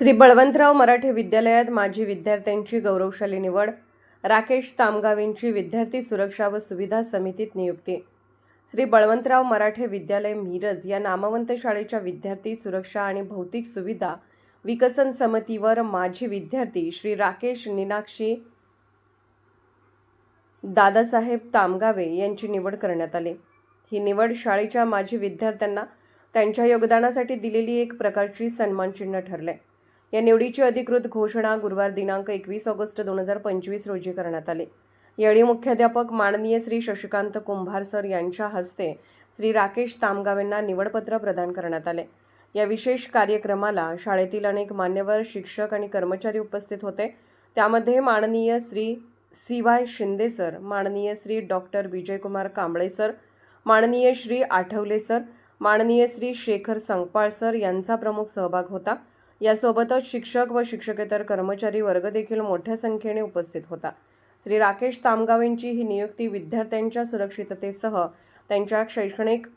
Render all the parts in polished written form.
श्री बळवंतराव मराठे विद्यालयात माजी विद्यार्थ्यांची गौरवशाली निवड. राकेश तामगावेंची विद्यार्थी सुरक्षा व सुविधा समितीत नियुक्ती. श्री बळवंतराव मराठे विद्यालय मिरज या नामवंत शाळेच्या विद्यार्थी सुरक्षा आणि भौतिक सुविधा विकसन समितीवर माजी विद्यार्थी श्री राकेश नीनाक्षी दादासाहेब तामगावे यांची निवड करण्यात आली. ही निवड शाळेच्या माजी विद्यार्थ्यांना त्यांच्या योगदानासाठी दिलेली एक प्रकारची सन्मानचिन्ह ठरले. या निवडीची अधिकृत घोषणा गुरुवार दिनांक 21 ऑगस्ट 2025 रोजी करण्यात आली. यावेळी मुख्याध्यापक माननीय श्री शशिकांत कुंभार सर यांच्या हस्ते श्री राकेश तामगावेंना निवडपत्र प्रदान करण्यात आले. या विशेष कार्यक्रमाला शाळेतील अनेक मान्यवर शिक्षक आणि कर्मचारी उपस्थित होते. त्यामध्ये माननीय श्री CY शिंदे सर, माननीय श्री डॉक्टर विजयकुमार कांबळे सर, माननीय श्री आठवले सर, माननीय श्री शेखर संगपाळ सर यांचा प्रमुख सहभाग होता. यासोबतच शिक्षक व शिक्षकेतर कर्मचारी वर्ग देखील मोठ्या संख्येने उपस्थित होता. श्री राकेश तामगावेंची ही नियुक्ती विद्यार्थ्यांच्या सुरक्षिततेसह त्यांच्या शैक्षणिक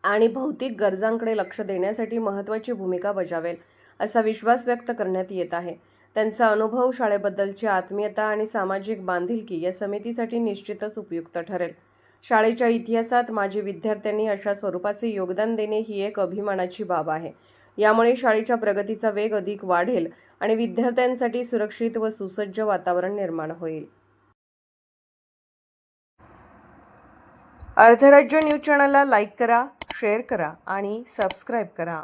आणि भौतिक गरजांकडे लक्ष देण्यासाठी महत्त्वाची भूमिका बजावेल असा विश्वास व्यक्त करण्यात येत आहे. त्यांचा अनुभव, शाळेबद्दलची आत्मीयता आणि सामाजिक बांधिलकी या समितीसाठी निश्चितच उपयुक्त ठरेल. शाळेच्या इतिहासात माजी विद्यार्थ्यांनी अशा स्वरूपाचे योगदान देणे ही एक अभिमानाची बाब आहे. यामुळे शाळेच्या प्रगतीचा वेग अधिक वाढेल आणि विद्यार्थ्यांसाठी सुरक्षित व सुसज्ज वातावरण निर्माण होईल. अर्धराज्य न्यूज चॅनलला लाईक करा, शेअर करा आणि सबस्क्राईब करा.